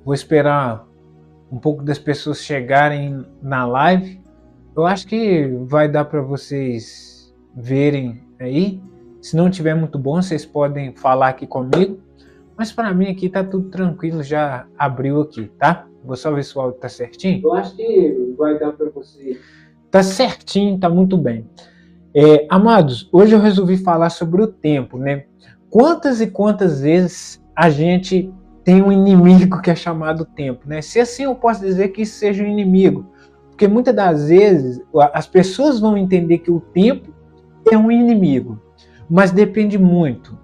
Vou esperar um pouco das pessoas chegarem na live. Eu acho que vai dar para vocês verem aí. Se não tiver muito bom, vocês podem falar aqui comigo. Mas para mim aqui tá tudo tranquilo, já abriu aqui, tá? Vou só ver se o áudio tá certinho. Eu acho que vai dar para vocês. Tá certinho, tá muito bem. Amados, hoje eu resolvi falar sobre o tempo, né? Quantas e quantas vezes a gente tem um inimigo que é chamado tempo, né? Se assim eu posso dizer que isso seja um inimigo, porque muitas das vezes as pessoas vão entender que o tempo é um inimigo, mas depende muito,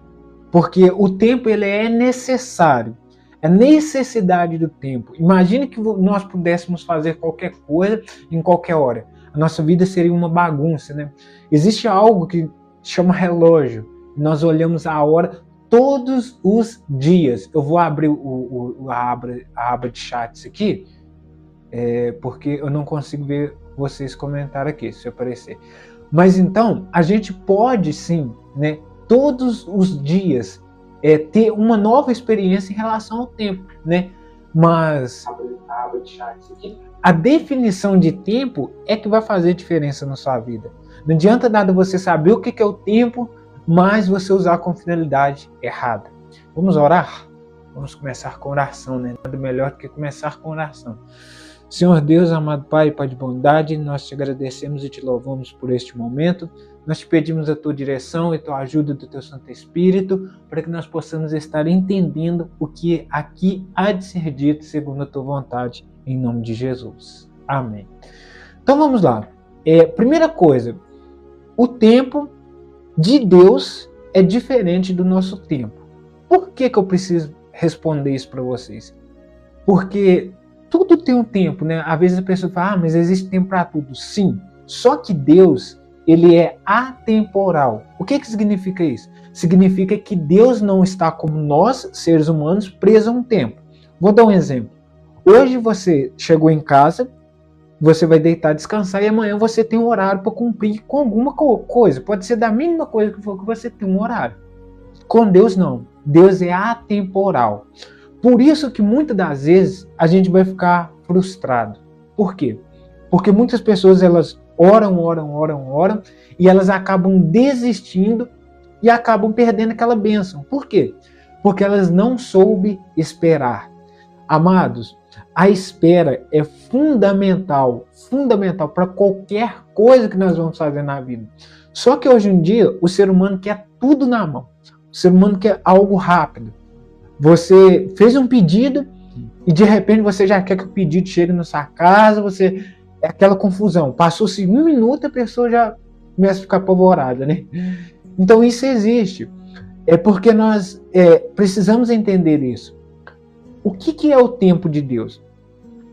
porque o tempo ele é necessário, é necessidade do tempo. Imagine que nós pudéssemos fazer qualquer coisa em qualquer hora. A nossa vida seria uma bagunça, né? Existe algo que chama relógio. Nós olhamos a hora todos os dias. Eu vou abrir a aba de chats aqui, porque eu não consigo ver vocês comentar aqui, se aparecer. Mas então, a gente pode sim, né, todos os dias ter uma nova experiência em relação ao tempo, né? Mas a aba de chats aqui, a definição de tempo é que vai fazer diferença na sua vida. Não adianta nada você saber o que é o tempo, mas você usar com finalidade errada. Vamos orar? Vamos começar com oração, né? Nada melhor do que começar com oração. Senhor Deus, amado Pai, Pai de bondade, nós te agradecemos e te louvamos por este momento. Nós te pedimos a tua direção e a tua ajuda do teu Santo Espírito para que nós possamos estar entendendo o que aqui há de ser dito segundo a tua vontade, em nome de Jesus. Amém. Então vamos lá. Primeira coisa, o tempo de Deus é diferente do nosso tempo. Por que eu preciso responder isso para vocês? Porque tudo tem um tempo, né? Às vezes a pessoa fala, mas existe tempo para tudo. Sim, só que Deus, ele é atemporal. O que significa isso? Significa que Deus não está como nós, seres humanos, presos a um tempo. Vou dar um exemplo. Hoje você chegou em casa, você vai deitar, descansar e amanhã você tem um horário para cumprir com alguma coisa. Pode ser da mínima coisa que for que você tem um horário. Com Deus não. Deus é atemporal. Por isso que muitas das vezes a gente vai ficar frustrado. Por quê? Porque muitas pessoas elas oram e elas acabam desistindo e acabam perdendo aquela bênção. Por quê? Porque elas não soube esperar. Amados, a espera é fundamental para qualquer coisa que nós vamos fazer na vida. Só que hoje em dia o ser humano quer tudo na mão. O ser humano quer algo rápido. Você fez um pedido e de repente você já quer que o pedido chegue na sua casa, é aquela confusão. Passou-se 1 minuto e a pessoa já começa a ficar apavorada, né? Então isso existe. É porque nós precisamos entender isso. O que é o tempo de Deus?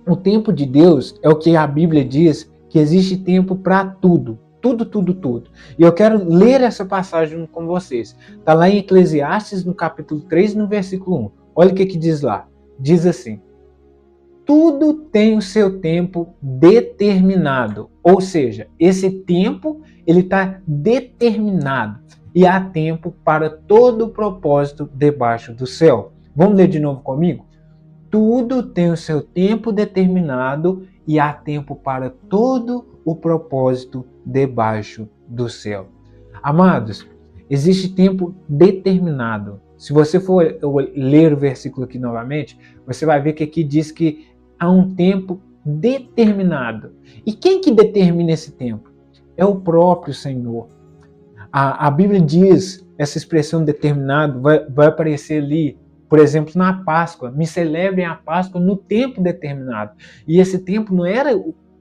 O tempo de Deus é o que a Bíblia diz, que existe tempo para tudo. Tudo. E eu quero ler essa passagem com vocês. Está lá em Eclesiastes, no capítulo 3, no versículo 1. Olha o que diz lá. Diz assim: tudo tem o seu tempo determinado. Ou seja, esse tempo ele está determinado. E há tempo para todo o propósito debaixo do céu. Vamos ler de novo comigo? Tudo tem o seu tempo determinado e há tempo para todo o propósito debaixo do céu. Amados, existe tempo determinado. Se você for ler o versículo aqui novamente, você vai ver que aqui diz que há um tempo determinado. E quem que determina esse tempo? É o próprio Senhor. A Bíblia diz, essa expressão determinado vai aparecer ali, por exemplo, na Páscoa. Me celebrem a Páscoa no tempo determinado. E esse tempo não era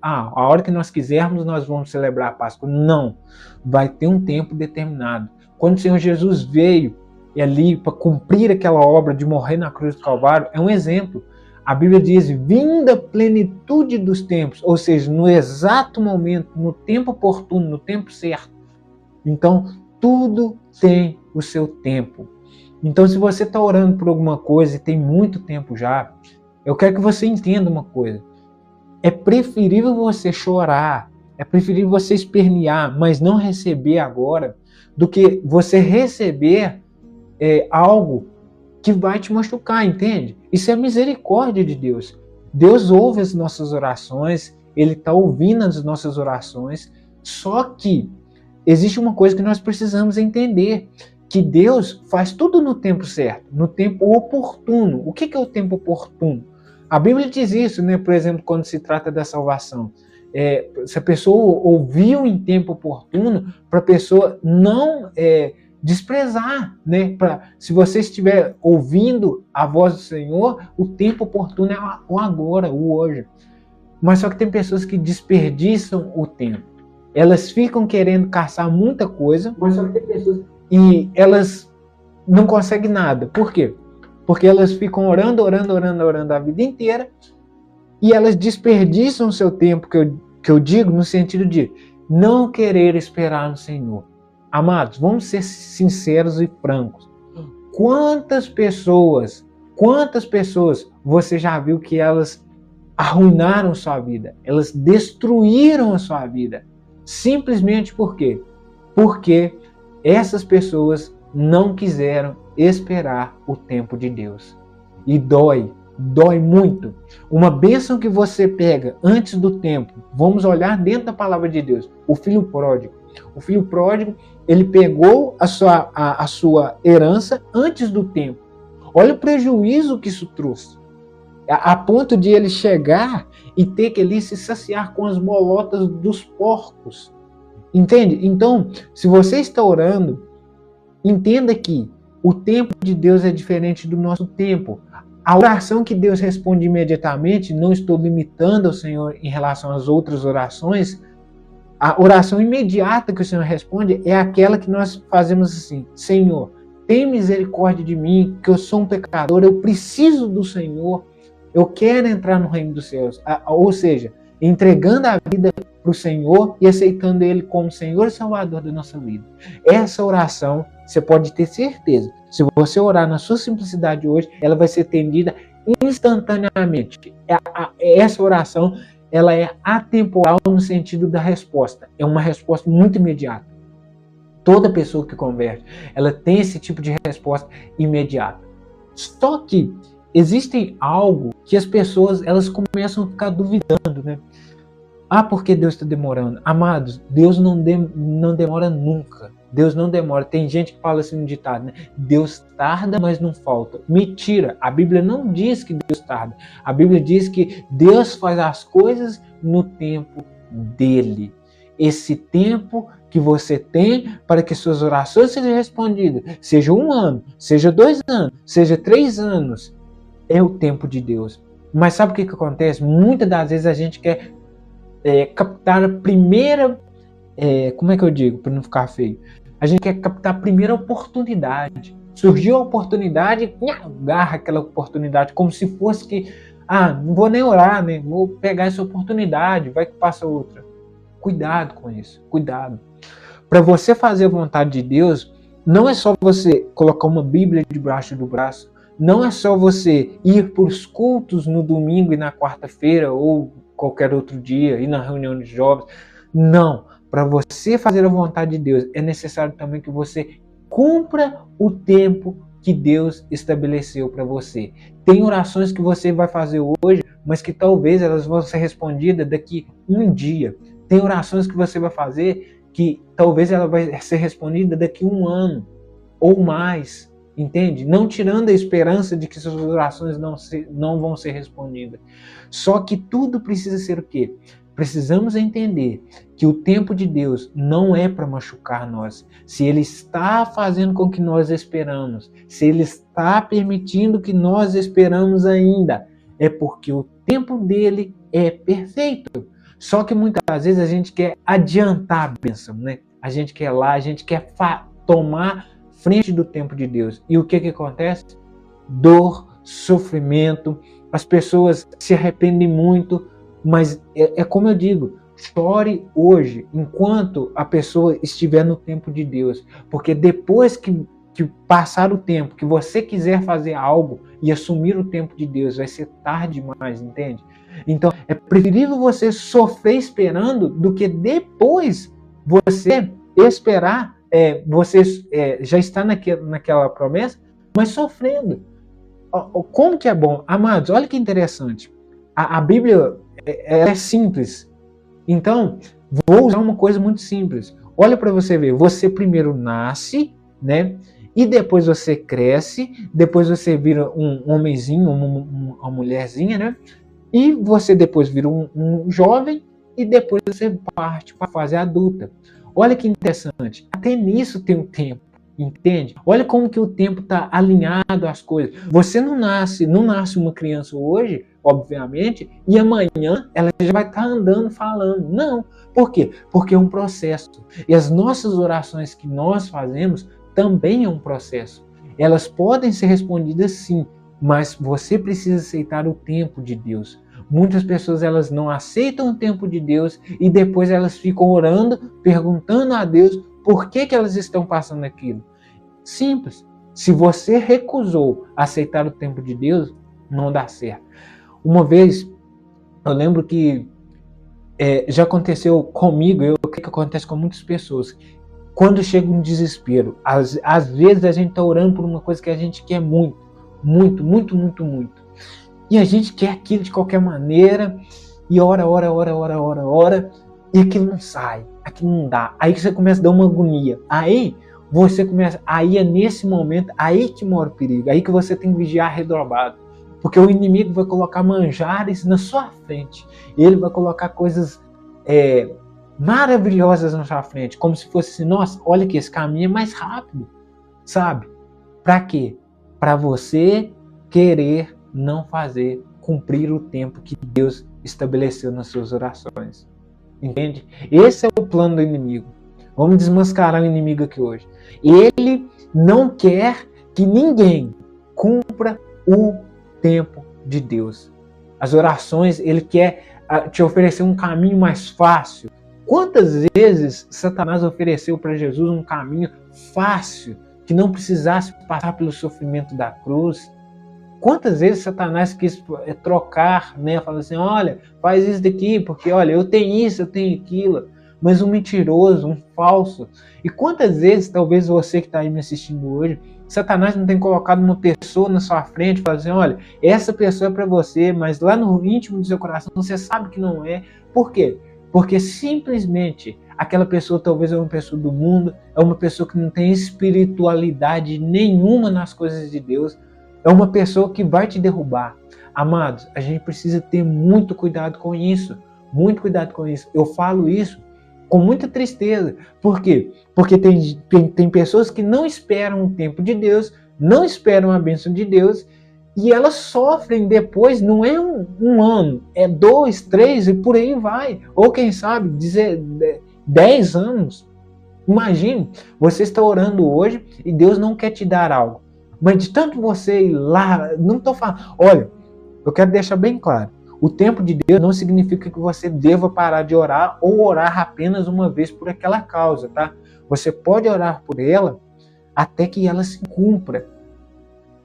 a hora que nós quisermos nós vamos celebrar a Páscoa. Não. Vai ter um tempo determinado. Quando o Senhor Jesus veio ali para cumprir aquela obra de morrer na cruz do Calvário, é um exemplo. A Bíblia diz, vinda a plenitude dos tempos, ou seja, no exato momento, no tempo oportuno, no tempo certo. Então, tudo tem o seu tempo. Então, se você está orando por alguma coisa e tem muito tempo já, eu quero que você entenda uma coisa. É preferível você chorar, é preferível você espernear, mas não receber agora, do que você receber algo que vai te machucar, entende? Isso é misericórdia de Deus. Deus ouve as nossas orações, Ele está ouvindo as nossas orações, só que existe uma coisa que nós precisamos entender, que Deus faz tudo no tempo certo, no tempo oportuno. O que é o tempo oportuno? A Bíblia diz isso, né? Por exemplo, quando se trata da salvação. Se a pessoa ouviu em tempo oportuno, para a pessoa não desprezar, né? Se você estiver ouvindo a voz do Senhor, o tempo oportuno é o agora, o hoje. Mas só que tem pessoas que desperdiçam o tempo. Elas ficam querendo caçar muita coisa, mas só que tem pessoas e elas não conseguem nada. Por quê? Porque elas ficam orando a vida inteira e elas desperdiçam o seu tempo, que eu digo no sentido de não querer esperar no Senhor. Amados, vamos ser sinceros e francos. Quantas pessoas você já viu que elas arruinaram sua vida? Elas destruíram a sua vida. Simplesmente por quê? Porque essas pessoas não quiseram esperar o tempo de Deus. E dói muito. Uma bênção que você pega antes do tempo, vamos olhar dentro da palavra de Deus, o filho pródigo. O filho pródigo, ele pegou a sua herança antes do tempo. Olha o prejuízo que isso trouxe. A ponto de ele chegar e ter que ali se saciar com as bolotas dos porcos. Entende? Então, se você está orando, entenda que o tempo de Deus é diferente do nosso tempo. A oração que Deus responde imediatamente, não estou limitando ao Senhor em relação às outras orações, a oração imediata que o Senhor responde é aquela que nós fazemos assim: Senhor, tem misericórdia de mim, que eu sou um pecador, eu preciso do Senhor, eu quero entrar no reino dos céus. Ou seja, entregando a vida para o Senhor e aceitando Ele como Senhor e Salvador da nossa vida. Essa oração, você pode ter certeza, se você orar na sua simplicidade hoje, ela vai ser atendida instantaneamente. Essa oração, ela é atemporal no sentido da resposta. É uma resposta muito imediata. Toda pessoa que converte, ela tem esse tipo de resposta imediata. Só que existem algo que as pessoas elas começam a ficar duvidando, né? Porque Deus está demorando. Amados, Deus não demora nunca. Deus não demora. Tem gente que fala assim no ditado, né? Deus tarda, mas não falta. Mentira. A Bíblia não diz que Deus tarda. A Bíblia diz que Deus faz as coisas no tempo dele. Esse tempo que você tem para que suas orações sejam respondidas, seja 1 ano, seja 2 anos, seja 3 anos, é o tempo de Deus. Mas sabe o que acontece? Muitas das vezes a gente quer captar a primeira, como é que eu digo, para não ficar feio? A gente quer captar a primeira oportunidade. Surgiu a oportunidade, agarra aquela oportunidade, como se fosse que, não vou nem orar, né? Vou pegar essa oportunidade, vai que passa outra. Cuidado com isso, cuidado. Para você fazer a vontade de Deus, não é só você colocar uma Bíblia debaixo do braço, não é só você ir para os cultos no domingo e na quarta-feira ou qualquer outro dia, ir na reunião de jovens. Não, para você fazer a vontade de Deus, é necessário também que você cumpra o tempo que Deus estabeleceu para você. Tem orações que você vai fazer hoje, mas que talvez elas vão ser respondidas daqui um dia. Tem orações que você vai fazer que talvez ela vai ser respondida daqui 1 ano ou mais, entende? Não tirando a esperança de que suas orações não vão ser respondidas. Só que tudo precisa ser o quê? Precisamos entender que o tempo de Deus não é para machucar nós. Se Ele está fazendo com que nós esperamos, se Ele está permitindo que nós esperamos ainda, é porque o tempo dele é perfeito. Só que muitas vezes a gente quer adiantar a bênção, né? A gente quer lá, a gente quer tomar frente do tempo de Deus. E o que acontece? Dor, sofrimento, as pessoas se arrependem muito, mas é como eu digo, chore hoje, enquanto a pessoa estiver no tempo de Deus. Porque depois que passar o tempo, que você quiser fazer algo e assumir o tempo de Deus, vai ser tarde demais, entende? Então, é preferível você sofrer esperando do que depois você esperar, você já está naquela promessa, mas sofrendo. Como que é bom? Amados, olha que interessante. A Bíblia é simples. Então, vou usar uma coisa muito simples. Olha para você ver. Você primeiro nasce, né? E depois você cresce. Depois você vira um homenzinho, uma mulherzinha, né? E você depois vira um jovem. E depois você parte para a fase adulta. Olha que interessante. Até nisso tem um tempo. Entende? Olha como que o tempo está alinhado às coisas. Você não nasce uma criança hoje, obviamente, e amanhã ela já vai estar andando, falando. Não. Por quê? Porque é um processo. E as nossas orações que nós fazemos também é um processo. Elas podem ser respondidas sim, mas você precisa aceitar o tempo de Deus. Muitas pessoas elas não aceitam o tempo de Deus e depois elas ficam orando, perguntando a Deus por que elas estão passando aquilo. Simples. Se você recusou aceitar o tempo de Deus, não dá certo. Uma vez, eu lembro que já aconteceu comigo, o que acontece com muitas pessoas. Quando chega um desespero, às vezes a gente está orando por uma coisa que a gente quer muito, muito, muito, muito, muito. E a gente quer aquilo de qualquer maneira, e ora, e aquilo não sai, aquilo não dá. Aí que você começa a dar uma agonia. Aí é nesse momento, aí que mora o perigo, aí que você tem que vigiar redobrado. Porque o inimigo vai colocar manjares na sua frente. Ele vai colocar coisas maravilhosas na sua frente, como se fosse assim, nossa, olha que esse caminho é mais rápido, sabe? Para quê? Para você querer não fazer cumprir o tempo que Deus estabeleceu nas suas orações. Entende? Esse é o plano do inimigo. Vamos desmascarar o inimigo aqui hoje. Ele não quer que ninguém cumpra o tempo de Deus. As orações, ele quer te oferecer um caminho mais fácil. Quantas vezes Satanás ofereceu para Jesus um caminho fácil, que não precisasse passar pelo sofrimento da cruz? Quantas vezes Satanás quis trocar, né? Falando assim, olha, faz isso daqui, porque olha, eu tenho isso, eu tenho aquilo. Mas um mentiroso, um falso. E quantas vezes, talvez você que está aí me assistindo hoje, Satanás não tem colocado uma pessoa na sua frente, falando assim, olha, essa pessoa é para você, mas lá no íntimo do seu coração você sabe que não é. Por quê? Porque simplesmente aquela pessoa talvez é uma pessoa do mundo, é uma pessoa que não tem espiritualidade nenhuma nas coisas de Deus, é uma pessoa que vai te derrubar. Amados, a gente precisa ter muito cuidado com isso. Muito cuidado com isso. Eu falo isso com muita tristeza. Por quê? Porque tem pessoas que não esperam o tempo de Deus, não esperam a bênção de Deus, e elas sofrem depois, não é um ano, é 2, 3 e por aí vai. Ou quem sabe, 10 anos. Imagine, você está orando hoje e Deus não quer te dar algo. Mas de tanto você ir lá, não estou falando. Olha, eu quero deixar bem claro. O tempo de Deus não significa que você deva parar de orar ou orar apenas uma vez por aquela causa, tá? Você pode orar por ela até que ela se cumpra.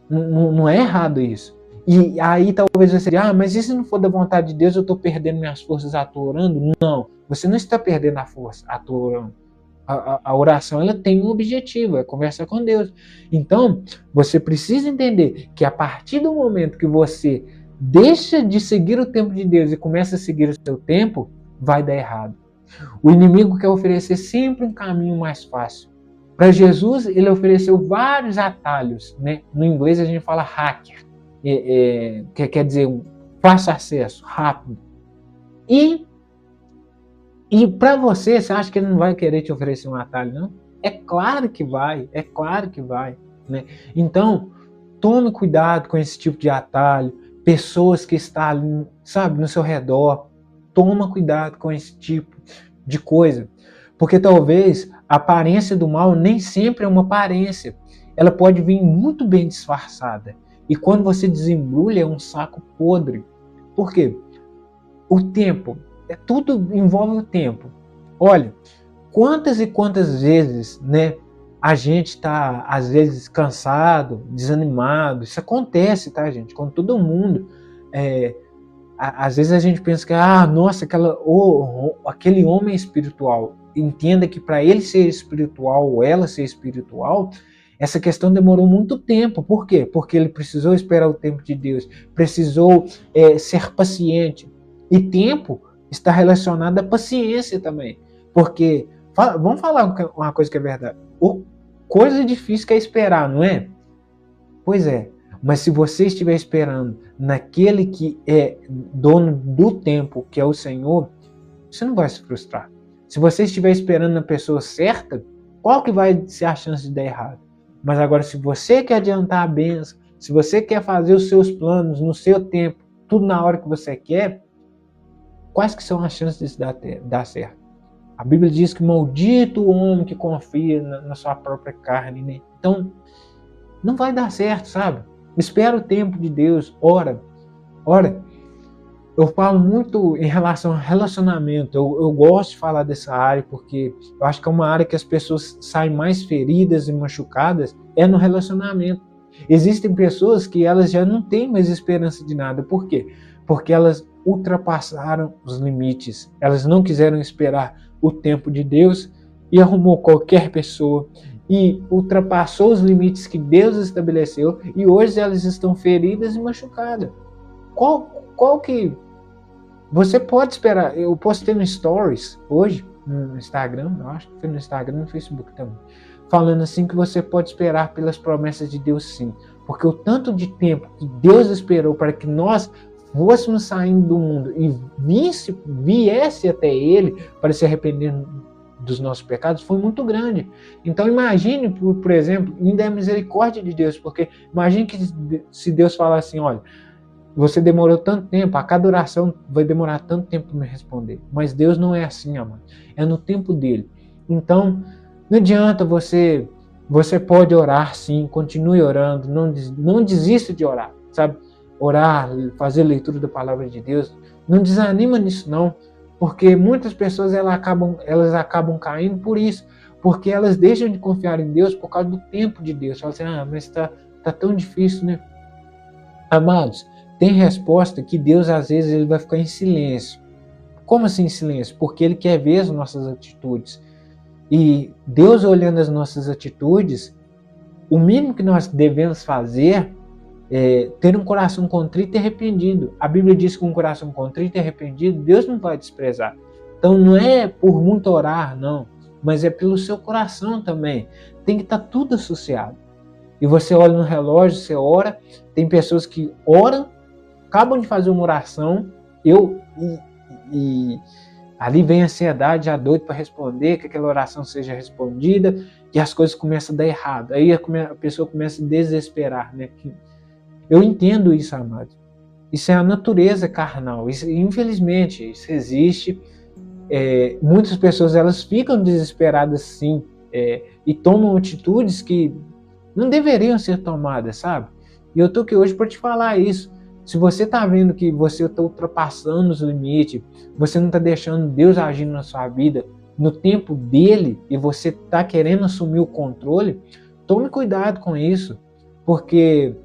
Não é errado isso. E aí talvez você diga, mas e se não for da vontade de Deus, eu estou perdendo minhas forças à toa orando? Não, você não está perdendo a força à toa orando. A oração ela tem um objetivo, é conversar com Deus. Então, você precisa entender que a partir do momento que você deixa de seguir o tempo de Deus e começa a seguir o seu tempo, vai dar errado. O inimigo quer oferecer sempre um caminho mais fácil. Para Jesus, ele ofereceu vários atalhos, né? No inglês a gente fala hacker, que quer dizer fácil acesso, rápido. E para você acha que ele não vai querer te oferecer um atalho, não? É claro que vai, né? Então, tome cuidado com esse tipo de atalho, pessoas que estão ali, sabe, no seu redor, toma cuidado com esse tipo de coisa, porque talvez a aparência do mal nem sempre é uma aparência, ela pode vir muito bem disfarçada, e quando você desembrulha é um saco podre. Por quê? O tempo, tudo envolve o tempo. Olha, quantas e quantas vezes, né, a gente está, às vezes, cansado, desanimado. Isso acontece, tá, gente? Com todo mundo. Às vezes a gente pensa que, nossa, aquele homem é espiritual. Entenda que para ele ser espiritual ou ela ser espiritual, Essa questão demorou muito tempo. Por quê? Porque ele precisou esperar o tempo de Deus, precisou ser paciente. E tempo está relacionado à paciência também. Porque, vamos falar uma coisa que é verdade. Coisa difícil que é esperar, não é? Pois é. Mas se você estiver esperando naquele que é dono do tempo, que é o Senhor, você não vai se frustrar. Se você estiver esperando na pessoa certa, qual que vai ser a chance de dar errado? Mas agora, se você quer adiantar a bênção, se você quer fazer os seus planos no seu tempo, tudo na hora que você quer, quais que são as chances de dar certo? A Bíblia diz que maldito o homem que confia na sua própria carne, né? Então, não vai dar certo, sabe? Espera o tempo de Deus, ora. Eu falo muito em relação ao relacionamento. Eu gosto de falar dessa área porque eu acho que é uma área que as pessoas saem mais feridas e machucadas é no relacionamento. Existem pessoas que elas já não têm mais esperança de nada. Por quê? Porque elas ultrapassaram os limites. Elas não quiseram esperar o tempo de Deus e arrumou qualquer pessoa e ultrapassou os limites que Deus estabeleceu e hoje elas estão feridas e machucadas. Qual que você pode esperar? Eu postei no Stories hoje, no Instagram, eu acho que foi no Instagram e no Facebook também, falando assim que você pode esperar pelas promessas de Deus sim, porque o tanto de tempo que Deus esperou para que nós fôssemos saindo do mundo e viesse até Ele para se arrepender dos nossos pecados foi muito grande. Então imagine, por exemplo, ainda é a misericórdia de Deus, porque imagine que se Deus falar assim, olha, você demorou tanto tempo, a cada oração vai demorar tanto tempo para me responder. Mas Deus não é assim, amado. É no tempo dele. Então, não adianta você pode orar sim, continue orando, não desista de orar, sabe? Orar, fazer leitura da palavra de Deus, não desanima nisso não, porque muitas pessoas elas acabam caindo por isso, porque elas deixam de confiar em Deus por causa do tempo de Deus. Falam assim, mas tá tão difícil, né? Amados, tem resposta que Deus às vezes ele vai ficar em silêncio. Como assim em silêncio? Porque ele quer ver as nossas atitudes. E Deus olhando as nossas atitudes, o mínimo que nós devemos fazer é ter um coração contrito e arrependido. A Bíblia diz que um coração contrito e arrependido, Deus não vai desprezar. Então não é por muito orar, não, mas é pelo seu coração também. Tem que estar tudo associado. E você olha no relógio, você ora, tem pessoas que oram, acabam de fazer uma oração, e ali vem a ansiedade, já doido para responder, que aquela oração seja respondida, e as coisas começam a dar errado. Aí a pessoa começa a desesperar, né? Eu entendo isso, amado. Isso é a natureza carnal. Isso, infelizmente, isso existe. Muitas pessoas elas ficam desesperadas sim, e tomam atitudes que não deveriam ser tomadas, sabe? E eu tô aqui hoje para te falar isso. Se você está vendo que você está ultrapassando os limites, você não está deixando Deus agindo na sua vida no tempo dele e você está querendo assumir o controle, tome cuidado com isso, porque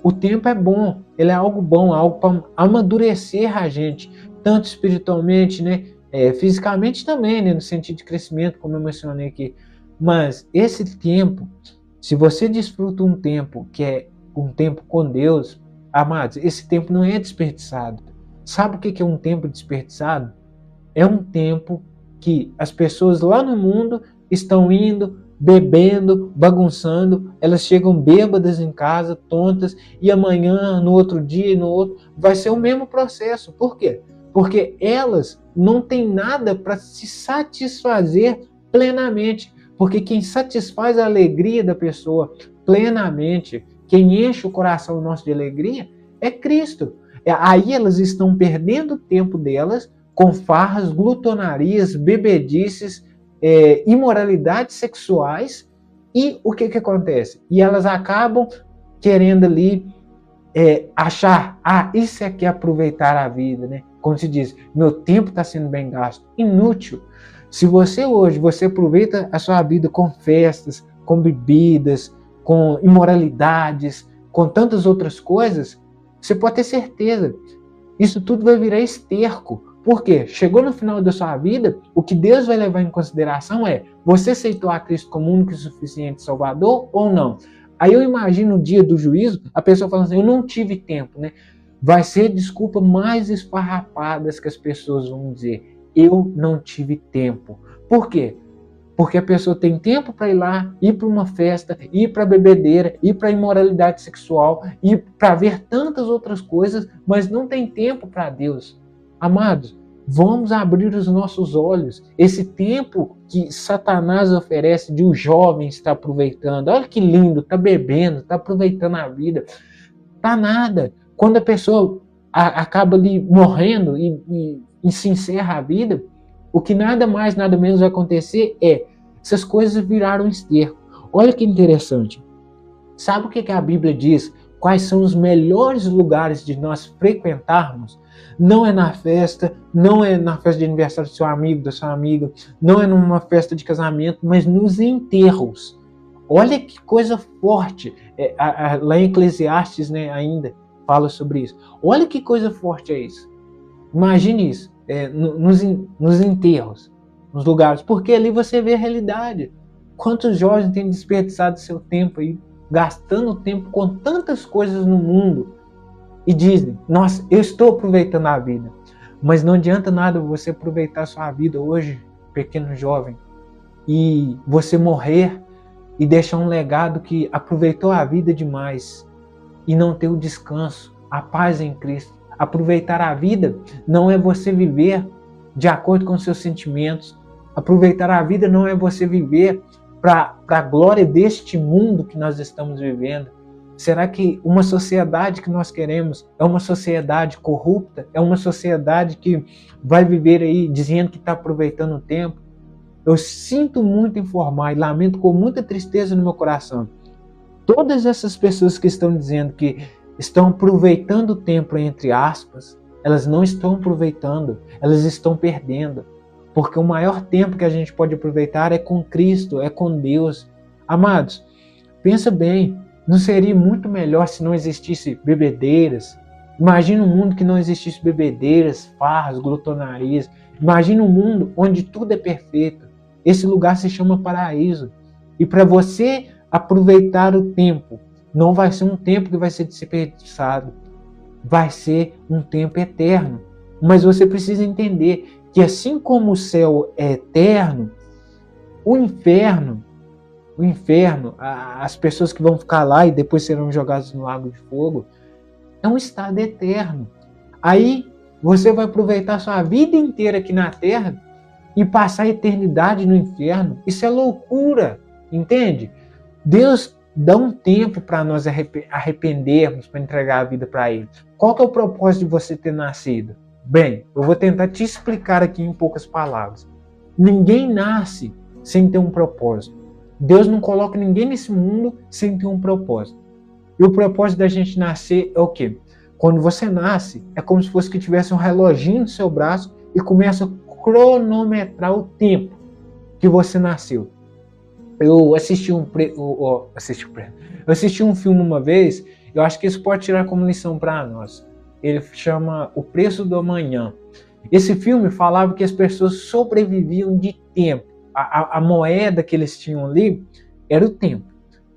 o tempo é bom, ele é algo bom, algo para amadurecer a gente, tanto espiritualmente, né, fisicamente também, né, no sentido de crescimento, como eu mencionei aqui. Mas esse tempo, se você desfruta um tempo que é um tempo com Deus, amados, esse tempo não é desperdiçado. Sabe o que é um tempo desperdiçado? É um tempo que as pessoas lá no mundo estão indo, bebendo, bagunçando, elas chegam bêbadas em casa, tontas, e amanhã, no outro dia, no outro, vai ser o mesmo processo. Por quê? Porque elas não têm nada para se satisfazer plenamente. Porque quem satisfaz a alegria da pessoa plenamente, quem enche o coração nosso de alegria, é Cristo. Aí elas estão perdendo o tempo delas com farras, glutonarias, bebedices, imoralidades sexuais, e o que acontece? E elas acabam querendo ali achar, isso aqui é aproveitar a vida, né? Como se diz, meu tempo está sendo bem gasto. Inútil. Se você hoje, você aproveita a sua vida com festas, com bebidas, com imoralidades, com tantas outras coisas, você pode ter certeza, isso tudo vai virar esterco. Por quê? Chegou no final da sua vida, o que Deus vai levar em consideração é: você aceitou a Cristo como único e suficiente Salvador ou não? Aí eu imagino o dia do juízo, a pessoa falando assim: eu não tive tempo, né? Vai ser a desculpa mais esfarrapadas que as pessoas vão dizer: eu não tive tempo. Por quê? Porque a pessoa tem tempo para ir lá, ir para uma festa, ir para bebedeira, ir para imoralidade sexual, ir para ver tantas outras coisas, mas não tem tempo para Deus. Amados, vamos abrir os nossos olhos. Esse tempo que Satanás oferece de o jovem estar aproveitando. Olha que lindo, está bebendo, está aproveitando a vida. Tá nada. Quando a pessoa acaba ali morrendo e se encerra a vida, o que nada mais, nada menos vai acontecer é essas coisas viraram esterco. Olha que interessante. Sabe o que a Bíblia diz? Quais são os melhores lugares de nós frequentarmos? Não é na festa, não é na festa de aniversário do seu amigo, da sua amiga, não é numa festa de casamento, mas nos enterros. Olha que coisa forte. Lá em Eclesiastes, né, ainda fala sobre isso. Olha que coisa forte é isso. Imagine isso, nos enterros, nos lugares, porque ali você vê a realidade. Quantos jovens têm desperdiçado seu tempo aí, gastando tempo com tantas coisas no mundo e dizem: nossa, eu estou aproveitando a vida. Mas não adianta nada você aproveitar a sua vida hoje, pequeno jovem, e você morrer e deixar um legado que aproveitou a vida demais e não ter o descanso, a paz em Cristo. Aproveitar a vida não é você viver de acordo com seus sentimentos. Aproveitar a vida não é você viver para a glória deste mundo que nós estamos vivendo. Será que uma sociedade que nós queremos é uma sociedade corrupta? É uma sociedade que vai viver aí dizendo que está aproveitando o tempo? Eu sinto muito informar e lamento com muita tristeza no meu coração. Todas essas pessoas que estão dizendo que estão aproveitando o tempo, entre aspas, elas não estão aproveitando, elas estão perdendo. Porque o maior tempo que a gente pode aproveitar é com Cristo, é com Deus. Amados, pensa bem, não seria muito melhor se não existisse bebedeiras? Imagina um mundo que não existisse bebedeiras, farras, glutonarias. Imagina um mundo onde tudo é perfeito. Esse lugar se chama paraíso. E para você aproveitar o tempo, não vai ser um tempo que vai ser desperdiçado, vai ser um tempo eterno. Mas você precisa entender que assim como o céu é eterno, o inferno, as pessoas que vão ficar lá e depois serão jogadas no lago de fogo, é um estado eterno. Aí você vai aproveitar sua vida inteira aqui na terra e passar a eternidade no inferno. Isso é loucura, entende? Deus dá um tempo para nós arrependermos, para entregar a vida para Ele. Qual que é o propósito de você ter nascido? Bem, eu vou tentar te explicar aqui em poucas palavras. Ninguém nasce sem ter um propósito. Deus não coloca ninguém nesse mundo sem ter um propósito. E o propósito da gente nascer é o quê? Quando você nasce, é como se fosse que tivesse um reloginho no seu braço e começa a cronometrar o tempo que você nasceu. Eu assisti um filme uma vez, eu acho que isso pode tirar como lição para nós. Ele chama O Preço do Amanhã. Esse filme falava que as pessoas sobreviviam de tempo. A moeda que eles tinham ali era o tempo.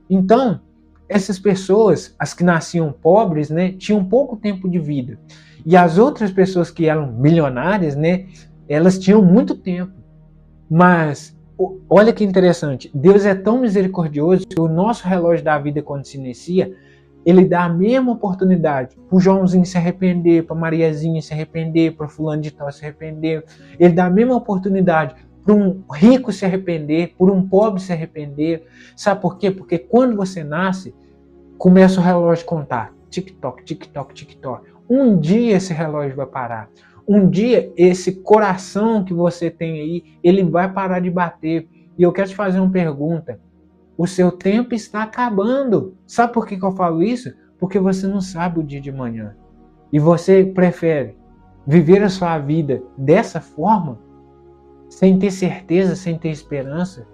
Então, essas pessoas, as que nasciam pobres, né, tinham pouco tempo de vida. E as outras pessoas que eram milionárias, né, elas tinham muito tempo. Mas olha que interessante, Deus é tão misericordioso que o nosso relógio da vida, quando se inicia, ele dá a mesma oportunidade para o Joãozinho se arrepender, para Mariazinha se arrepender, para fulano de tal se arrepender. Ele dá a mesma oportunidade para um rico se arrepender, por um pobre se arrepender. Sabe por quê? Porque quando você nasce, começa o relógio a contar. Tic-toc, tic-toc, tic-toc. Um dia esse relógio vai parar. Um dia esse coração que você tem aí, ele vai parar de bater. E eu quero te fazer uma pergunta. O seu tempo está acabando. Sabe por que eu falo isso? Porque você não sabe o dia de manhã. E você prefere viver a sua vida dessa forma, sem ter certeza, sem ter esperança.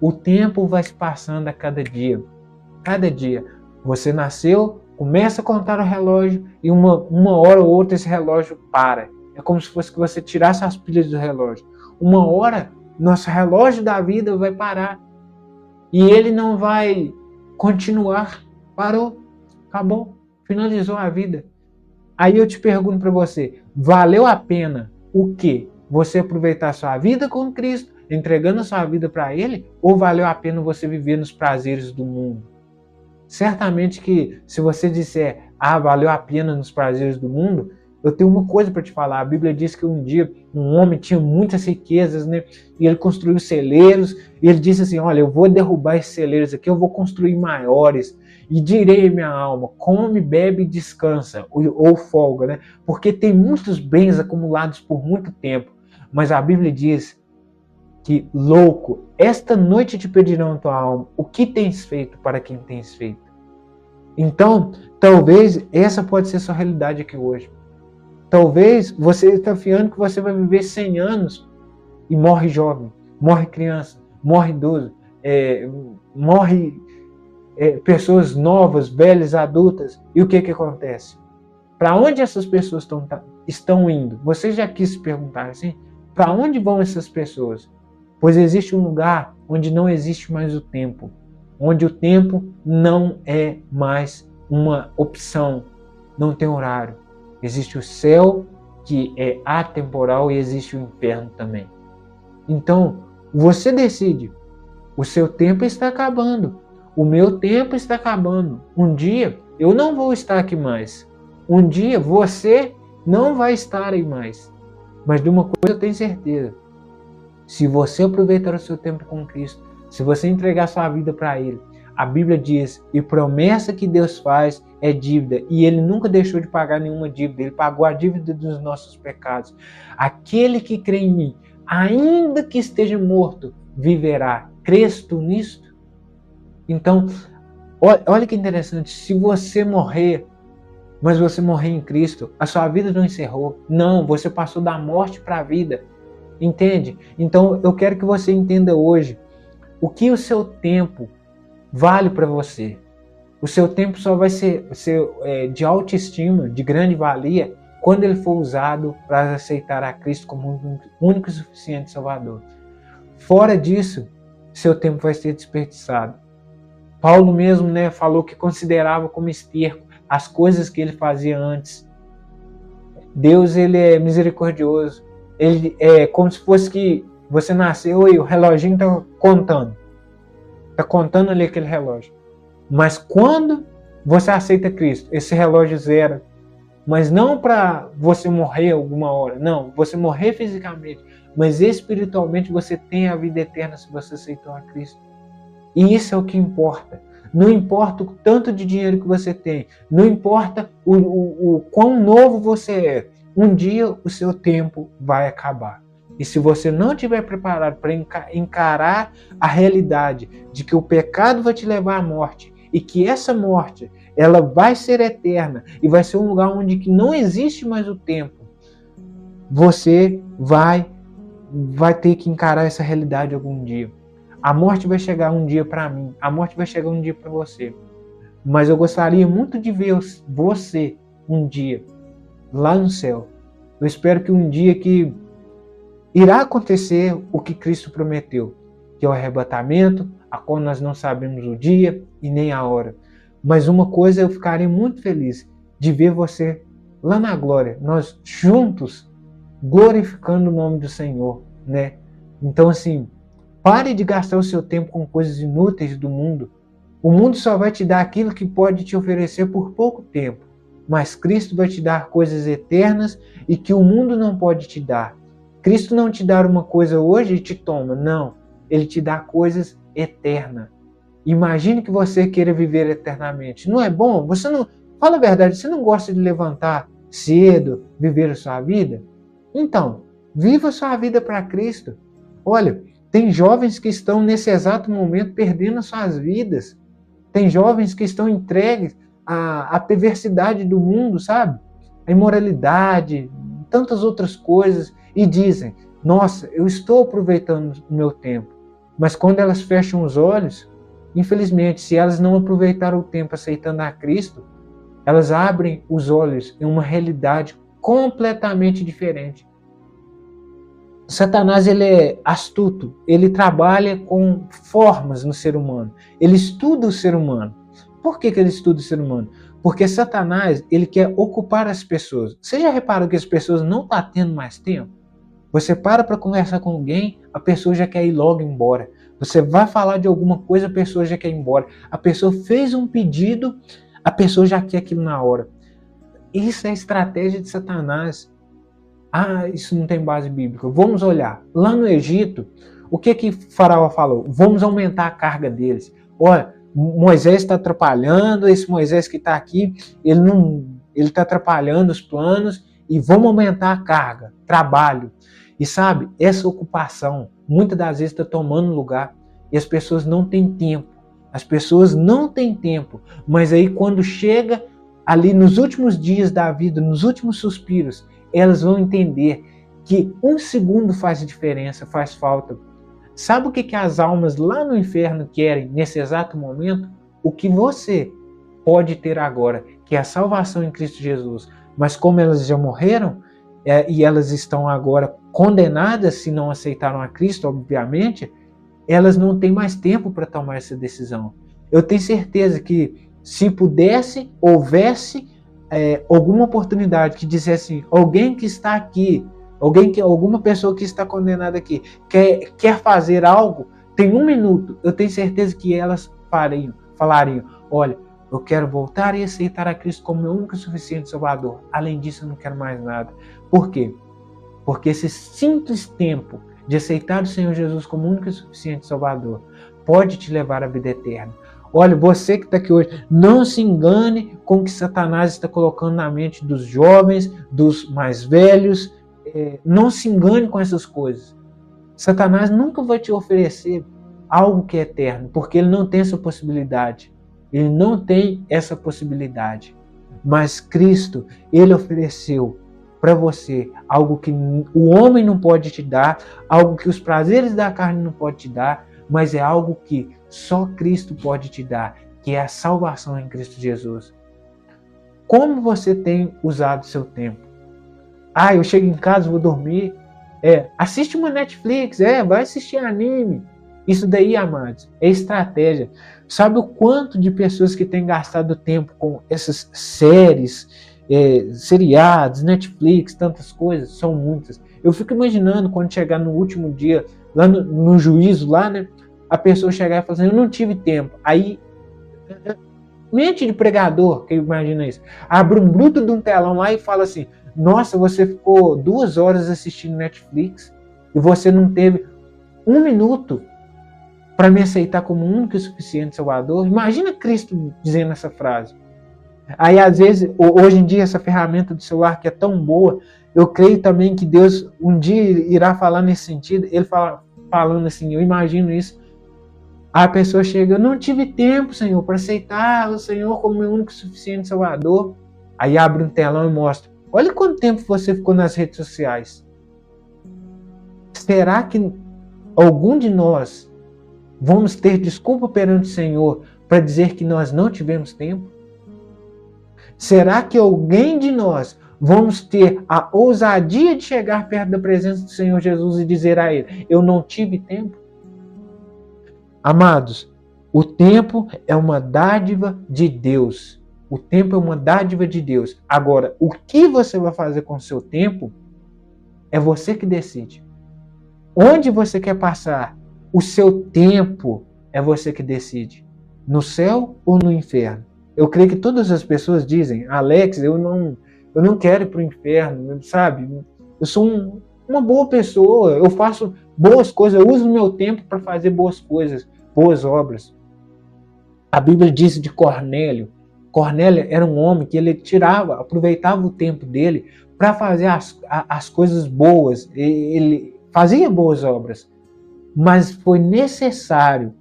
O tempo vai se passando a cada dia. Cada dia. Você nasceu, começa a contar o relógio e uma hora ou outra esse relógio para. É como se fosse que você tirasse as pilhas do relógio. Uma hora, nosso relógio da vida vai parar. E ele não vai continuar. Parou, acabou, finalizou a vida. Aí eu te pergunto para você, valeu a pena o quê? Você aproveitar a sua vida com Cristo, entregando a sua vida para Ele, ou valeu a pena você viver nos prazeres do mundo? Certamente que se você disser, valeu a pena nos prazeres do mundo, eu tenho uma coisa para te falar. A Bíblia diz que um dia um homem tinha muitas riquezas, né? E ele construiu celeiros, e ele disse assim, olha, eu vou derrubar esses celeiros aqui, eu vou construir maiores, e direi minha alma, come, bebe e descansa, ou folga, né? Porque tem muitos bens acumulados por muito tempo, mas a Bíblia diz que, louco, esta noite te pedirão a tua alma, o que tens feito para quem tens feito? Então, talvez essa pode ser a sua realidade aqui hoje. Talvez você está confiando que você vai viver 100 anos e morre jovem, morre criança, morre idoso, morre pessoas novas, velhas, adultas. E o que acontece? Para onde essas pessoas estão indo? Você já quis se perguntar assim? Para onde vão essas pessoas? Pois existe um lugar onde não existe mais o tempo, onde o tempo não é mais uma opção, não tem horário. Existe o céu, que é atemporal, e existe o inferno também. Então, você decide. O seu tempo está acabando. O meu tempo está acabando. Um dia eu não vou estar aqui mais. Um dia você não vai estar aí mais. Mas de uma coisa eu tenho certeza. Se você aproveitar o seu tempo com Cristo, se você entregar sua vida para Ele, a Bíblia diz, e promessa que Deus faz é dívida, e Ele nunca deixou de pagar nenhuma dívida, Ele pagou a dívida dos nossos pecados. Aquele que crê em mim, ainda que esteja morto, viverá. Crês tu nisto? Então, olha que interessante, se você morrer, mas você morrer em Cristo, a sua vida não encerrou. Não, você passou da morte para a vida. Entende? Então eu quero que você entenda hoje o que o seu tempo vale para você. O seu tempo só vai ser de autoestima, de grande valia, quando ele for usado para aceitar a Cristo como único e suficiente Salvador. Fora disso, seu tempo vai ser desperdiçado. Paulo mesmo, né, falou que considerava como esterco as coisas que ele fazia antes. Deus, ele é misericordioso. Ele é como se fosse que você nasceu e o reloginho está contando. Está contando ali aquele relógio. Mas quando você aceita Cristo, esse relógio zera. Mas não para você morrer alguma hora. Não, você morrer fisicamente. Mas espiritualmente você tem a vida eterna se você aceitou a Cristo. E isso é o que importa. Não importa o tanto de dinheiro que você tem. Não importa o quão novo você é. Um dia o seu tempo vai acabar. E se você não estiver preparado para encarar a realidade de que o pecado vai te levar à morte e que essa morte ela vai ser eterna e vai ser um lugar onde que não existe mais o tempo, você vai ter que encarar essa realidade algum dia. A morte vai chegar um dia para mim, a morte vai chegar um dia para você. Mas eu gostaria muito de ver você um dia lá no céu. Eu espero que um dia que irá acontecer o que Cristo prometeu, que é o arrebatamento, a qual nós não sabemos o dia e nem a hora. Mas uma coisa eu ficarei muito feliz, de ver você lá na glória, nós juntos glorificando o nome do Senhor, né? Então assim, pare de gastar o seu tempo com coisas inúteis do mundo. O mundo só vai te dar aquilo que pode te oferecer por pouco tempo. Mas Cristo vai te dar coisas eternas e que o mundo não pode te dar. Cristo não te dá uma coisa hoje e te toma. Não. Ele te dá coisas eternas. Imagine que você queira viver eternamente. Não é bom? Você não... Fala a verdade, você não gosta de levantar cedo, viver a sua vida? Então, viva a sua vida para Cristo. Olha, tem jovens que estão nesse exato momento perdendo as suas vidas. Tem jovens que estão entregues à perversidade do mundo, sabe? A imoralidade, tantas outras coisas. E dizem, nossa, eu estou aproveitando o meu tempo. Mas quando elas fecham os olhos, infelizmente, se elas não aproveitaram o tempo aceitando a Cristo, elas abrem os olhos em uma realidade completamente diferente. Satanás, ele é astuto, ele trabalha com formas no ser humano, ele estuda o ser humano. Por que ele estuda o ser humano? Porque Satanás, ele quer ocupar as pessoas. Você já reparou que as pessoas não estão tendo mais tempo? Você para conversar com alguém, a pessoa já quer ir logo embora. Você vai falar de alguma coisa, a pessoa já quer ir embora. A pessoa fez um pedido, a pessoa já quer aquilo na hora. Isso é a estratégia de Satanás. Ah, isso não tem base bíblica. Vamos olhar. Lá no Egito, o que Faraó falou? Vamos aumentar a carga deles. Olha, Moisés está atrapalhando, esse Moisés que está aqui, ele está atrapalhando os planos e vamos aumentar a carga, trabalho. E sabe, essa ocupação, muitas das vezes está tomando lugar e as pessoas não têm tempo. As pessoas não têm tempo, mas aí quando chega ali nos últimos dias da vida, nos últimos suspiros, elas vão entender que um segundo faz diferença, faz falta. Sabe o que as almas lá no inferno querem nesse exato momento? O que você pode ter agora, que é a salvação em Cristo Jesus. Mas como elas já morreram, e elas estão agora condenadas se não aceitaram a Cristo, obviamente, elas não têm mais tempo para tomar essa decisão. Eu tenho certeza que se pudesse, houvesse alguma oportunidade que dissesse alguém que está aqui, alguma pessoa que está condenada aqui, quer fazer algo, tem 1 minuto, eu tenho certeza que elas falariam, olha, eu quero voltar e aceitar a Cristo como meu único e suficiente Salvador. Além disso, eu não quero mais nada. Por quê? Porque esse simples tempo de aceitar o Senhor Jesus como único e suficiente Salvador pode te levar à vida eterna. Olha, você que está aqui hoje, não se engane com o que Satanás está colocando na mente dos jovens, dos mais velhos. Não se engane com essas coisas. Satanás nunca vai te oferecer algo que é eterno, porque ele não tem essa possibilidade. Ele não tem essa possibilidade. Mas Cristo, ele ofereceu para você algo que o homem não pode te dar, algo que os prazeres da carne não podem te dar, mas é algo que só Cristo pode te dar, que é a salvação em Cristo Jesus. Como você tem usado seu tempo? Ah, eu chego em casa, vou dormir. Assiste uma Netflix, vai assistir anime. Isso daí, amados, é estratégia. Sabe o quanto de pessoas que têm gastado tempo com essas séries, seriados, Netflix, tantas coisas? São muitas. Eu fico imaginando quando chegar no último dia, lá no juízo, lá, né? A pessoa chegar e falar assim, eu não tive tempo. Aí, mente de pregador, que imagina isso. Abre um bruto de um telão lá e fala assim, nossa, você ficou 2 horas assistindo Netflix e você não teve 1 minuto para me aceitar como único e suficiente Salvador. Imagina Cristo dizendo essa frase. Aí, às vezes, hoje em dia, essa ferramenta do celular que é tão boa, eu creio também que Deus um dia irá falar nesse sentido. Ele falando assim, eu imagino isso. A pessoa chega, eu não tive tempo, Senhor, para aceitar o Senhor como meu único e suficiente Salvador. Aí abre um telão e mostra, olha quanto tempo você ficou nas redes sociais. Será que algum de nós vamos ter desculpa perante o Senhor para dizer que nós não tivemos tempo? Será que alguém de nós vamos ter a ousadia de chegar perto da presença do Senhor Jesus e dizer a Ele, eu não tive tempo? Amados, o tempo é uma dádiva de Deus. O tempo é uma dádiva de Deus. Agora, o que você vai fazer com o seu tempo é você que decide. Onde você quer passar o seu tempo é você que decide. No céu ou no inferno? Eu creio que todas as pessoas dizem, Alex, eu não quero ir para o inferno, sabe? Eu sou uma boa pessoa, eu faço boas coisas, eu uso o meu tempo para fazer boas coisas, boas obras. A Bíblia diz de Cornélio. Cornélio era um homem que ele aproveitava o tempo dele para fazer as coisas boas. Ele fazia boas obras. Mas foi necessário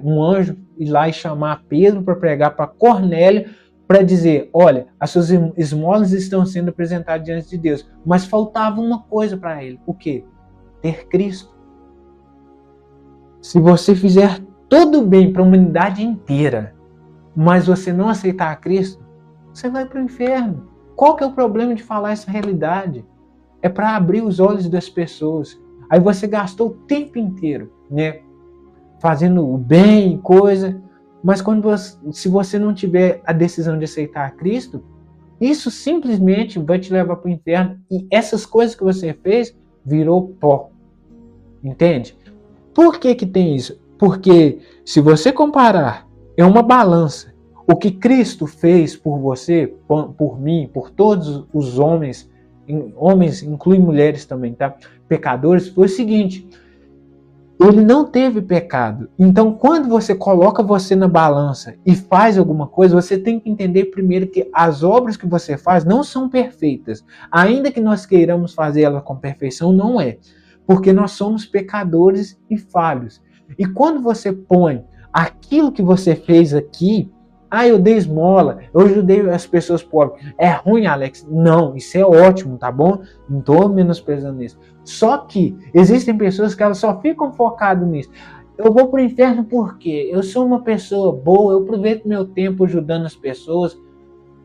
um anjo ir lá e chamar Pedro para pregar para Cornélio, para dizer, olha, as suas esmolas estão sendo apresentadas diante de Deus. Mas faltava uma coisa para ele. O quê? Ter Cristo. Se você fizer todo bem para a humanidade inteira, mas você não aceitar a Cristo, você vai para o inferno. qual que é o problema de falar essa realidade? É para abrir os olhos das pessoas. Aí você gastou o tempo inteiro, né, fazendo o bem, coisa, mas se você não tiver a decisão de aceitar Cristo, isso simplesmente vai te levar para o inferno. E essas coisas que você fez virou pó. Entende? Por que que tem isso? Porque se você comparar, é uma balança. O que Cristo fez por você, por mim, por todos os homens, homens inclui mulheres também, tá? Pecadores, foi o seguinte: ele não teve pecado. Então, quando você coloca você na balança e faz alguma coisa, você tem que entender primeiro que as obras que você faz não são perfeitas. Ainda que nós queiramos fazer elas com perfeição, não é. Porque nós somos pecadores e falhos. E quando você põe aquilo que você fez aqui, eu dei esmola, eu ajudei as pessoas pobres. É ruim, Alex? Não, isso é ótimo, tá bom? Não estou menosprezando isso. Só que existem pessoas que elas só ficam focadas nisso. Eu vou para o inferno porque eu sou uma pessoa boa, eu aproveito meu tempo ajudando as pessoas.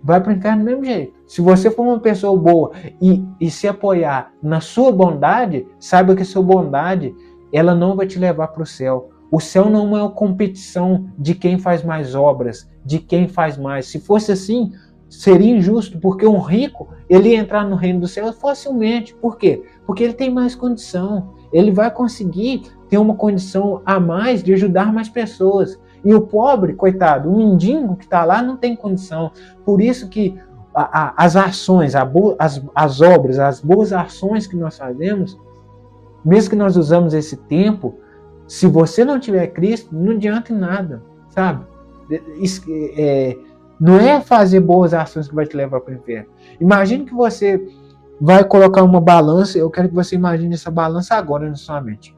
Vai para o inferno do mesmo jeito. Se você for uma pessoa boa e se apoiar na sua bondade, saiba que a sua bondade ela não vai te levar para o céu. O céu não é uma competição de quem faz mais obras, de quem faz mais. Se fosse assim, seria injusto, porque um rico, ele ia entrar no reino do céu facilmente. Por quê? Porque ele tem mais condição. Ele vai conseguir ter uma condição a mais de ajudar mais pessoas. E o pobre, coitado, o mendigo que está lá não tem condição. Por isso que as ações, as obras, as boas ações que nós fazemos, mesmo que nós usamos esse tempo, se você não tiver Cristo, não adianta em nada, sabe? Não é fazer boas ações que vai te levar para o inferno. Imagine que você vai colocar uma balança, eu quero que você imagine essa balança agora na sua mente.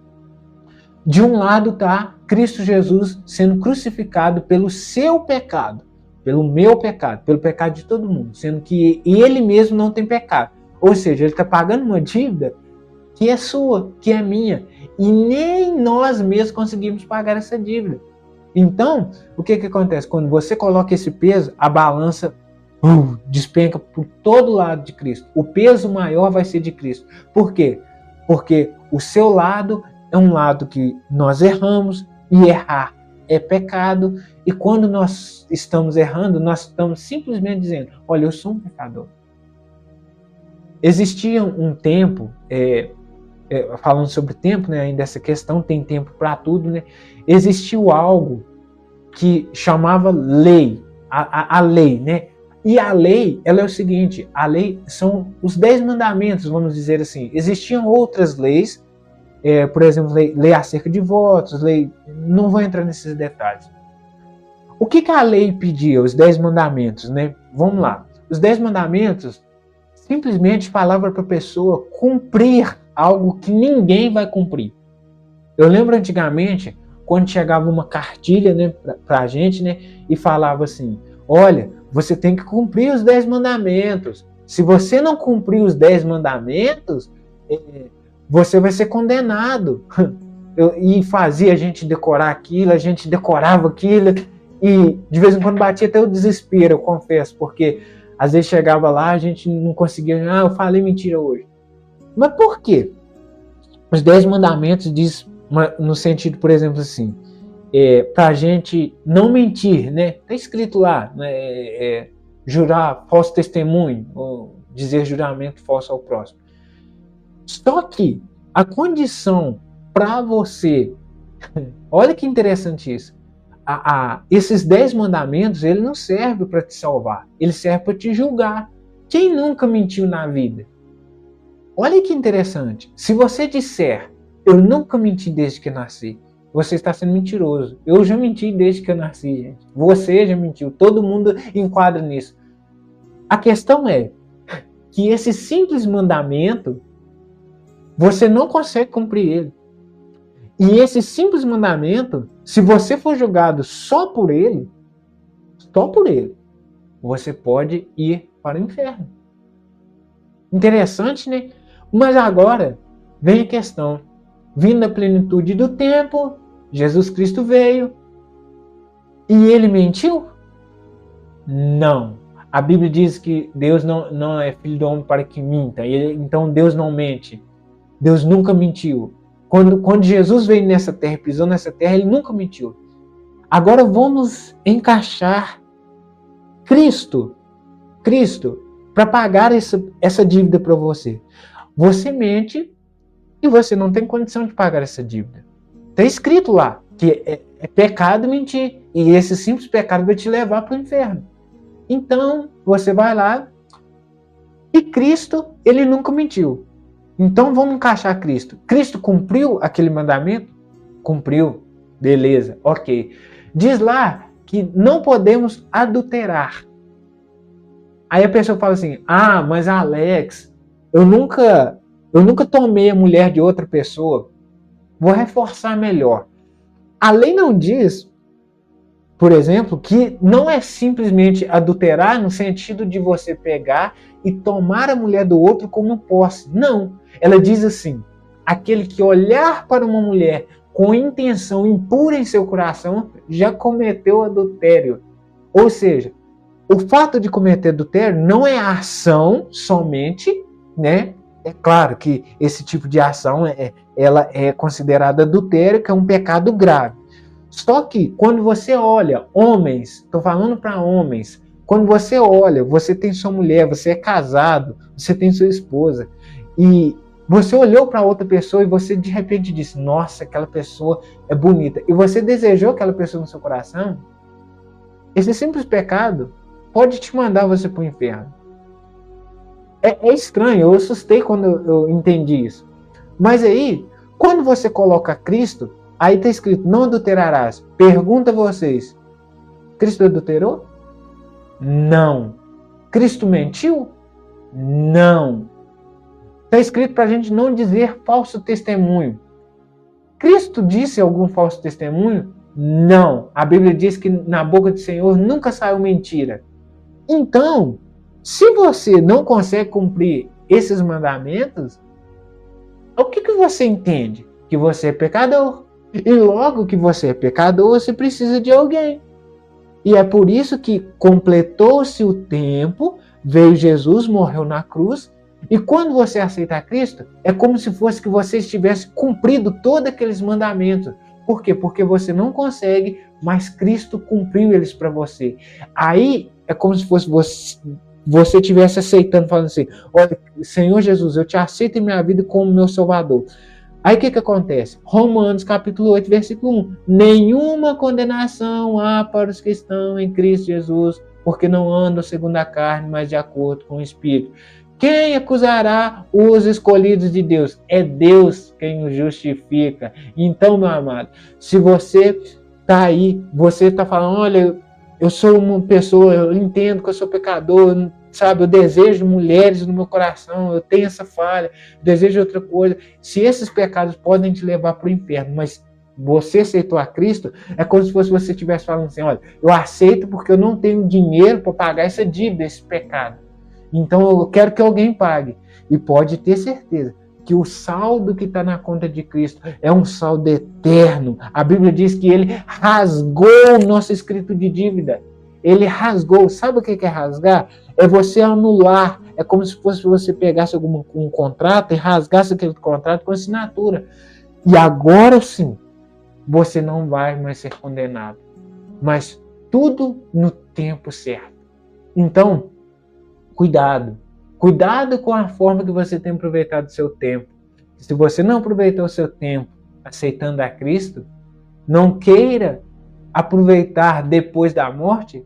De um lado está Cristo Jesus sendo crucificado pelo seu pecado, pelo meu pecado, pelo pecado de todo mundo, sendo que ele mesmo não tem pecado. Ou seja, ele está pagando uma dívida que é sua, que é minha. E nem nós mesmos conseguimos pagar essa dívida. Então, o que acontece? Quando você coloca esse peso, a balança despenca por todo lado de Cristo. O peso maior vai ser de Cristo. Por quê? Porque o seu lado é um lado que nós erramos, e errar é pecado. E quando nós estamos errando, nós estamos simplesmente dizendo: olha, eu sou um pecador. Existia um tempo... falando sobre tempo, né, ainda essa questão, tem tempo para tudo, né? Existiu algo que chamava lei, a lei, né? E a lei, ela é o seguinte: a lei são os 10 mandamentos, vamos dizer assim. Existiam outras leis, por exemplo, lei acerca de votos, lei, não vou entrar nesses detalhes. O que a lei pedia, os 10 mandamentos, né? Vamos lá. Os 10 mandamentos simplesmente falava para a pessoa cumprir algo que ninguém vai cumprir. Eu lembro antigamente, quando chegava uma cartilha, né, para a gente, né, e falava assim: olha, você tem que cumprir os 10 mandamentos. Se você não cumprir os 10 mandamentos, você vai ser condenado. E fazia a gente decorar aquilo, a gente decorava aquilo, e de vez em quando batia até o desespero, eu confesso, porque às vezes chegava lá, a gente não conseguia, eu falei mentira hoje. Mas por quê? Os 10 mandamentos diz no sentido, por exemplo, assim, para a gente não mentir, né? Está escrito lá, né? Jurar falso testemunho, ou dizer juramento falso ao próximo. Só que a condição para você, olha que interessante isso, esses 10 mandamentos, ele não serve para te salvar, ele serve para te julgar. Quem nunca mentiu na vida? Olha que interessante. Se você disser: eu nunca menti desde que nasci, você está sendo mentiroso. Eu já menti desde que eu nasci, gente. Você já mentiu. Todo mundo enquadra nisso. A questão é que esse simples mandamento, você não consegue cumprir ele. E esse simples mandamento, se você for julgado só por ele, você pode ir para o inferno. Interessante, né? Mas agora vem a questão. Vindo a plenitude do tempo, Jesus Cristo veio e ele mentiu? Não. A Bíblia diz que Deus não é filho do homem para que minta. Então Deus não mente. Deus nunca mentiu. Quando Jesus veio nessa terra, pisou nessa terra, ele nunca mentiu. Agora vamos encaixar Cristo para pagar essa dívida para você. Você mente e você não tem condição de pagar essa dívida. Está escrito lá que é pecado mentir. E esse simples pecado vai te levar para o inferno. Então, você vai lá e Cristo, ele nunca mentiu. Então, vamos encaixar Cristo. Cristo cumpriu aquele mandamento? Cumpriu. Beleza, ok. Diz lá que não podemos adulterar. Aí a pessoa fala assim, mas Alex, eu nunca tomei a mulher de outra pessoa. Vou reforçar melhor. A lei não diz, por exemplo, que não é simplesmente adulterar no sentido de você pegar e tomar a mulher do outro como posse. Não. Ela diz assim, aquele que olhar para uma mulher com intenção impura em seu coração já cometeu adultério. Ou seja, o fato de cometer adultério não é a ação somente, né? É claro que esse tipo de ação ela é considerada adultério, que é um pecado grave. Só que quando você olha, homens, estou falando para homens, quando você olha, você tem sua mulher, você é casado, você tem sua esposa, e você olhou para outra pessoa e você de repente disse, nossa, aquela pessoa é bonita, e você desejou aquela pessoa no seu coração, esse simples pecado pode te mandar você para o inferno. É estranho, eu assustei quando eu entendi isso. Mas aí, quando você coloca Cristo, aí está escrito, não adulterarás. Pergunta a vocês, Cristo adulterou? Não. Cristo mentiu? Não. Está escrito para a gente não dizer falso testemunho. Cristo disse algum falso testemunho? Não. A Bíblia diz que na boca do Senhor nunca saiu mentira. Então, se você não consegue cumprir esses mandamentos, o que você entende? Que você é pecador. E logo que você é pecador, você precisa de alguém. E é por isso que completou-se o tempo, veio Jesus, morreu na cruz, e quando você aceita Cristo, é como se fosse que você estivesse cumprido todos aqueles mandamentos. Por quê? Porque você não consegue, mas Cristo cumpriu eles para você. Aí é como se fosse você estivesse aceitando, falando assim, olha, Senhor Jesus, eu te aceito em minha vida como meu Salvador. Aí o que acontece? Romanos capítulo 8, versículo 1. Nenhuma condenação há para os que estão em Cristo Jesus, porque não andam segundo a carne, mas de acordo com o Espírito. Quem acusará os escolhidos de Deus? É Deus quem os justifica. Então, meu amado, se você está aí, você está falando, olha, eu sou uma pessoa, eu entendo que eu sou pecador, sabe, eu desejo mulheres no meu coração, eu tenho essa falha, desejo outra coisa. Se esses pecados podem te levar para o inferno, mas você aceitou a Cristo, é como se fosse você estivesse falando assim, olha, eu aceito porque eu não tenho dinheiro para pagar essa dívida, esse pecado. Então eu quero que alguém pague. E pode ter certeza que o saldo que está na conta de Cristo é um saldo eterno. A Bíblia diz que ele rasgou o nosso escrito de dívida. Ele rasgou. Sabe o que é rasgar? É você anular. É como se fosse você pegasse um contrato e rasgasse aquele contrato com assinatura. E agora sim, você não vai mais ser condenado. Mas tudo no tempo certo. Então, cuidado. Cuidado com a forma que você tem aproveitado o seu tempo. Se você não aproveitou o seu tempo aceitando a Cristo, não queira aproveitar depois da morte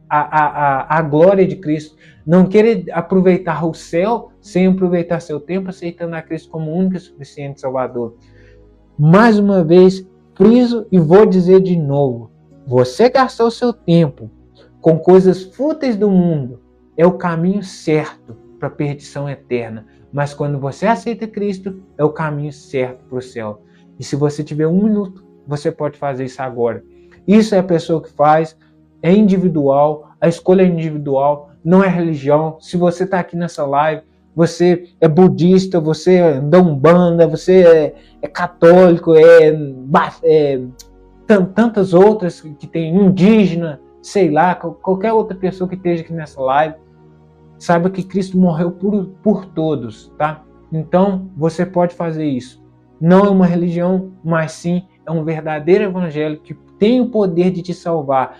a glória de Cristo. Não queira aproveitar o céu sem aproveitar seu tempo aceitando a Cristo como único e suficiente Salvador. Mais uma vez, friso e vou dizer de novo. Você gastou seu tempo com coisas fúteis do mundo, é o caminho certo para a perdição eterna. Mas quando você aceita Cristo, é o caminho certo para o céu. E se você tiver 1 minuto, você pode fazer isso agora. Isso é a pessoa que faz, é individual, a escolha é individual, não é religião. Se você está aqui nessa live, você é budista, você é da Umbanda, você é católico, tantas outras que tem indígena, sei lá, qualquer outra pessoa que esteja aqui nessa live, saiba que Cristo morreu por todos, tá? Então, você pode fazer isso. Não é uma religião, mas sim é um verdadeiro evangelho que tem o poder de te salvar.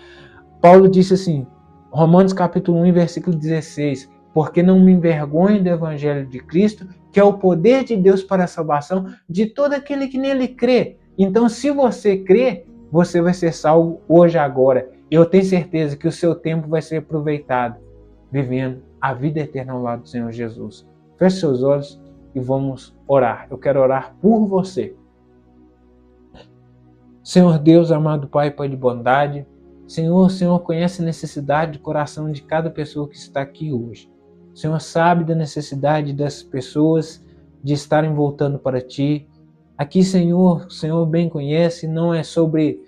Paulo disse assim, Romanos capítulo 1, versículo 16, porque não me envergonho do evangelho de Cristo, que é o poder de Deus para a salvação de todo aquele que nele crê. Então, se você crê, você vai ser salvo hoje, agora. Eu tenho certeza que o seu tempo vai ser aproveitado, vivendo a vida eterna ao lado do Senhor Jesus. Feche seus olhos e vamos orar. Eu quero orar por você. Senhor Deus, amado Pai, Pai de bondade, Senhor, o Senhor conhece a necessidade do coração de cada pessoa que está aqui hoje. O Senhor sabe da necessidade das pessoas de estarem voltando para Ti. Aqui, Senhor, o Senhor bem conhece, não é sobre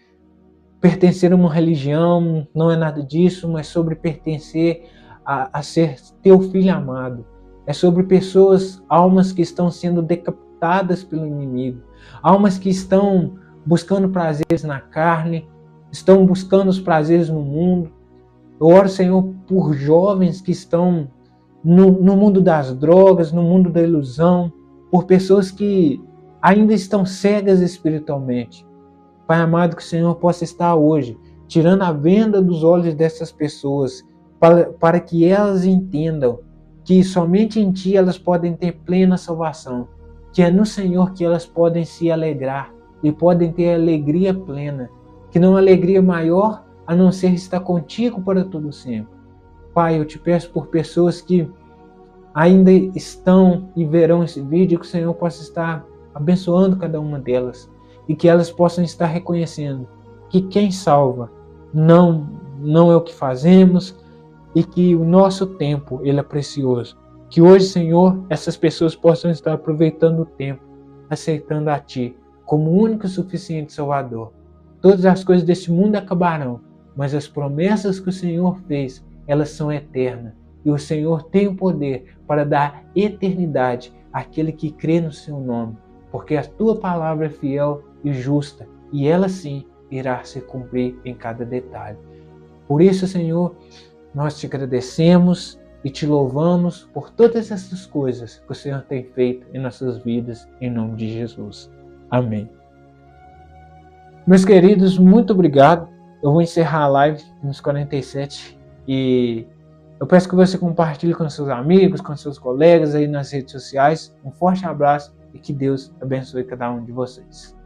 pertencer a uma religião, não é nada disso, mas sobre pertencer a ser Teu filho amado. É sobre pessoas, almas que estão sendo decapitadas pelo inimigo, almas que estão buscando prazeres na carne, estão buscando os prazeres no mundo. Eu oro, Senhor, por jovens que estão no mundo das drogas, no mundo da ilusão, por pessoas que ainda estão cegas espiritualmente. Pai amado, que o Senhor possa estar hoje tirando a venda dos olhos dessas pessoas, para que elas entendam que somente em Ti elas podem ter plena salvação, que é no Senhor que elas podem se alegrar e podem ter alegria plena, que não há alegria maior a não ser estar contigo para todo sempre. Pai, eu te peço por pessoas que ainda estão e verão esse vídeo, que o Senhor possa estar abençoando cada uma delas e que elas possam estar reconhecendo que quem salva não é o que fazemos e que o nosso tempo ele é precioso. Que hoje, Senhor, essas pessoas possam estar aproveitando o tempo, aceitando a Ti como o único e suficiente Salvador. Todas as coisas deste mundo acabarão, mas as promessas que o Senhor fez, elas são eternas. E o Senhor tem o poder para dar eternidade àquele que crê no Seu nome, porque a Tua palavra é fiel e justa, e ela sim irá se cumprir em cada detalhe. Por isso, Senhor, nós te agradecemos e te louvamos por todas essas coisas que o Senhor tem feito em nossas vidas, em nome de Jesus. Amém. Meus queridos, muito obrigado. Eu vou encerrar a live nos 47 e eu peço que você compartilhe com seus amigos, com seus colegas aí nas redes sociais. Um forte abraço e que Deus abençoe cada um de vocês.